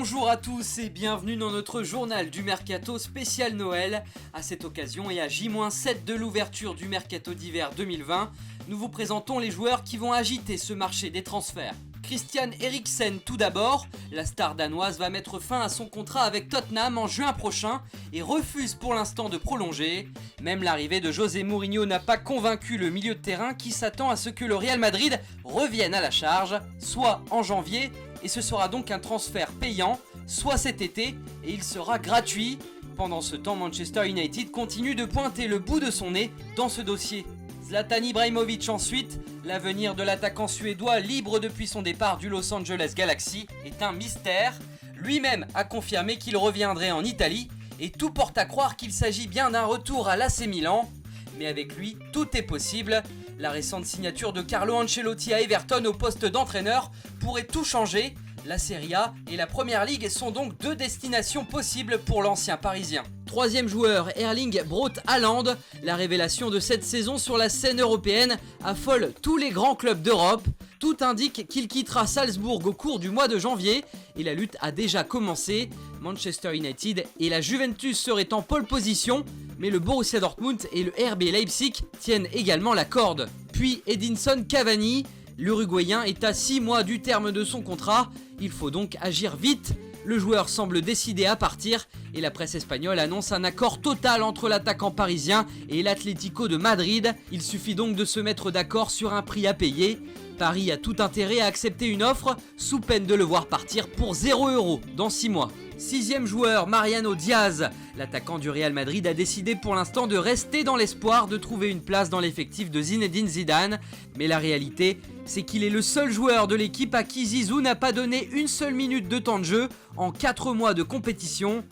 Bonjour à tous et bienvenue dans notre journal du Mercato spécial Noël. À cette occasion et à J-7 de l'ouverture du Mercato d'hiver 2020, nous vous présentons les joueurs qui vont agiter ce marché des transferts. Christian Eriksen tout d'abord, la star danoise va mettre fin à son contrat avec Tottenham en juin prochain et refuse pour l'instant de prolonger. Même l'arrivée de José Mourinho n'a pas convaincu le milieu de terrain qui s'attend à ce que le Real Madrid revienne à la charge, soit en janvier, et ce sera donc un transfert payant, soit cet été, et il sera gratuit. Pendant ce temps, Manchester United continue de pointer le bout de son nez dans ce dossier. Zlatan Ibrahimovic ensuite, l'avenir de l'attaquant suédois libre depuis son départ du Los Angeles Galaxy est un mystère. Lui-même a confirmé qu'il reviendrait en Italie et tout porte à croire qu'il s'agit bien d'un retour à l'AC Milan. Mais avec lui, tout est possible. La récente signature de Carlo Ancelotti à Everton au poste d'entraîneur pourrait tout changer. La Serie A et la Première Ligue sont donc deux destinations possibles pour l'ancien Parisien. Troisième joueur, Erling Braut Haaland. La révélation de cette saison sur la scène européenne affole tous les grands clubs d'Europe. Tout indique qu'il quittera Salzbourg au cours du mois de janvier et la lutte a déjà commencé. Manchester United et la Juventus seraient en pole position, mais le Borussia Dortmund et le RB Leipzig tiennent également la corde. Puis Edinson Cavani, l'Uruguayen est à 6 mois du terme de son contrat, il faut donc agir vite. Le joueur semble décidé à partir et la presse espagnole annonce un accord total entre l'attaquant parisien et l'Atlético de Madrid. Il suffit donc de se mettre d'accord sur un prix à payer. Paris a tout intérêt à accepter une offre sous peine de le voir partir pour 0 € dans 6 mois. Sixième joueur, Mariano Diaz. L'attaquant du Real Madrid a décidé pour l'instant de rester dans l'espoir de trouver une place dans l'effectif de Zinedine Zidane. Mais la réalité, c'est qu'il est le seul joueur de l'équipe à qui Zizou n'a pas donné une seule minute de temps de jeu en 4 mois de compétition.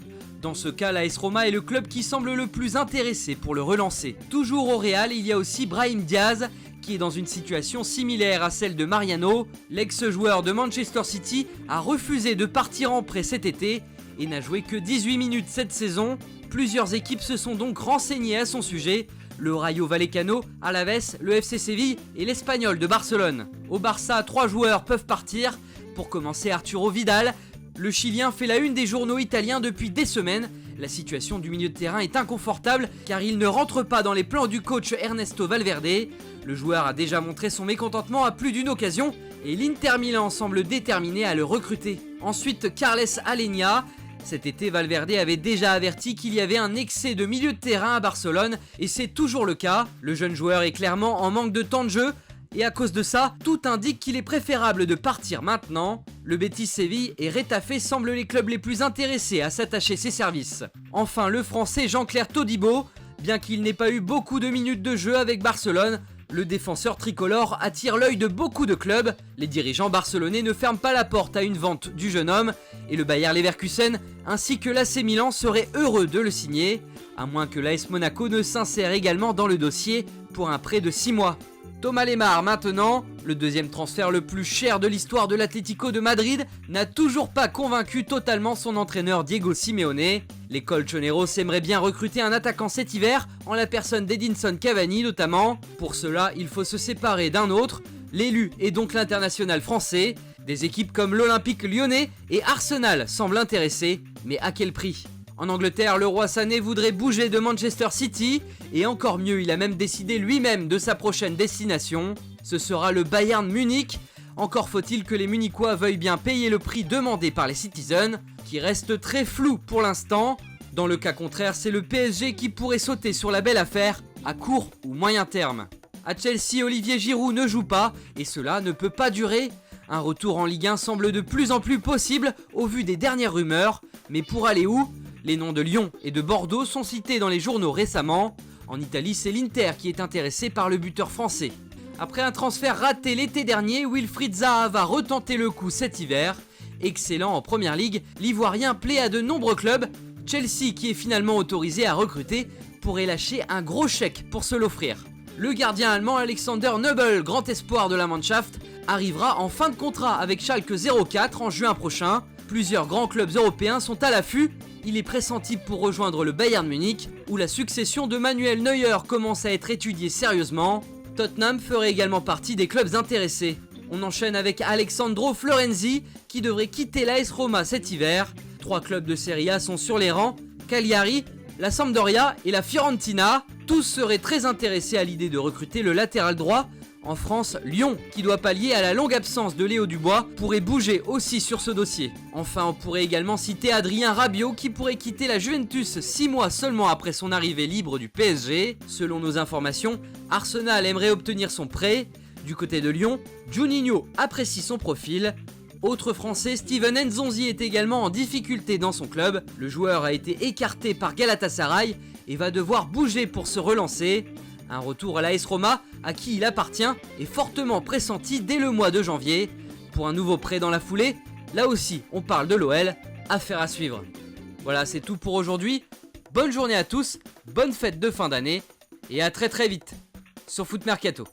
Dans ce cas, l'AS Roma est le club qui semble le plus intéressé pour le relancer. Toujours au Real, il y a aussi Brahim Diaz, qui est dans une situation similaire à celle de Mariano. L'ex-joueur de Manchester City a refusé de partir en prêt cet été et n'a joué que 18 minutes cette saison. Plusieurs équipes se sont donc renseignées à son sujet. Le Rayo Vallecano, Alaves, le FC Séville et l'Espagnol de Barcelone. Au Barça, 3 joueurs peuvent partir. Pour commencer, Arturo Vidal. Le Chilien fait la une des journaux italiens depuis des semaines. La situation du milieu de terrain est inconfortable car il ne rentre pas dans les plans du coach Ernesto Valverde. Le joueur a déjà montré son mécontentement à plus d'une occasion et l'Inter Milan semble déterminé à le recruter. Ensuite, Carles Alenia. Cet été, Valverde avait déjà averti qu'il y avait un excès de milieu de terrain à Barcelone et c'est toujours le cas. Le jeune joueur est clairement en manque de temps de jeu et à cause de ça, tout indique qu'il est préférable de partir maintenant. Le Betis Séville et Retafe semblent les clubs les plus intéressés à s'attacher ses services. Enfin, le français Jean-Claire Todibo, bien qu'il n'ait pas eu beaucoup de minutes de jeu avec Barcelone, le défenseur tricolore attire l'œil de beaucoup de clubs. Les dirigeants barcelonais ne ferment pas la porte à une vente du jeune homme et le Bayer Leverkusen ainsi que l'AC Milan seraient heureux de le signer, à moins que l'AS Monaco ne s'insère également dans le dossier pour un prêt de 6 mois. Thomas Lemar maintenant, le deuxième transfert le plus cher de l'histoire de l'Atlético de Madrid, n'a toujours pas convaincu totalement son entraîneur Diego Simeone. Les Colchoneros aimeraient bien recruter un attaquant cet hiver, en la personne d'Edinson Cavani notamment. Pour cela, il faut se séparer d'un autre. L'élu est donc l'international français. Des équipes comme l'Olympique lyonnais et Arsenal semblent intéressées, mais à quel prix ? En Angleterre, le roi Sané voudrait bouger de Manchester City et encore mieux, il a même décidé lui-même de sa prochaine destination. Ce sera le Bayern Munich. Encore faut-il que les Munichois veuillent bien payer le prix demandé par les Citizens, qui reste très flou pour l'instant. Dans le cas contraire, c'est le PSG qui pourrait sauter sur la belle affaire à court ou moyen terme. À Chelsea, Olivier Giroud ne joue pas et cela ne peut pas durer. Un retour en Ligue 1 semble de plus en plus possible au vu des dernières rumeurs. Mais pour aller où ? Les noms de Lyon et de Bordeaux sont cités dans les journaux récemment. En Italie, c'est l'Inter qui est intéressé par le buteur français. Après un transfert raté l'été dernier, Wilfried Zaha va retenter le coup cet hiver. Excellent en Première Ligue, l'Ivoirien plaît à de nombreux clubs. Chelsea, qui est finalement autorisé à recruter, pourrait lâcher un gros chèque pour se l'offrir. Le gardien allemand Alexander Nübel, grand espoir de la Mannschaft, arrivera en fin de contrat avec Schalke 04 en juin prochain. Plusieurs grands clubs européens sont à l'affût. Il est pressenti pour rejoindre le Bayern Munich, où la succession de Manuel Neuer commence à être étudiée sérieusement. Tottenham ferait également partie des clubs intéressés. On enchaîne avec Alessandro Florenzi qui devrait quitter l'AS Roma cet hiver. 3 clubs de Serie A sont sur les rangs, Cagliari, la Sampdoria et la Fiorentina. Tous seraient très intéressés à l'idée de recruter le latéral droit. En France, Lyon, qui doit pallier à la longue absence de Léo Dubois, pourrait bouger aussi sur ce dossier. Enfin, on pourrait également citer Adrien Rabiot qui pourrait quitter la Juventus 6 mois seulement après son arrivée libre du PSG. Selon nos informations, Arsenal aimerait obtenir son prêt. Du côté de Lyon, Juninho apprécie son profil. Autre français, Steven Nzonzi est également en difficulté dans son club. Le joueur a été écarté par Galatasaray et va devoir bouger pour se relancer. Un retour à l'AS Roma, à qui il appartient, est fortement pressenti dès le mois de janvier. Pour un nouveau prêt dans la foulée, là aussi on parle de l'OL, affaire à suivre. Voilà, c'est tout pour aujourd'hui. Bonne journée à tous, bonne fête de fin d'année et à très vite sur Foot Mercato.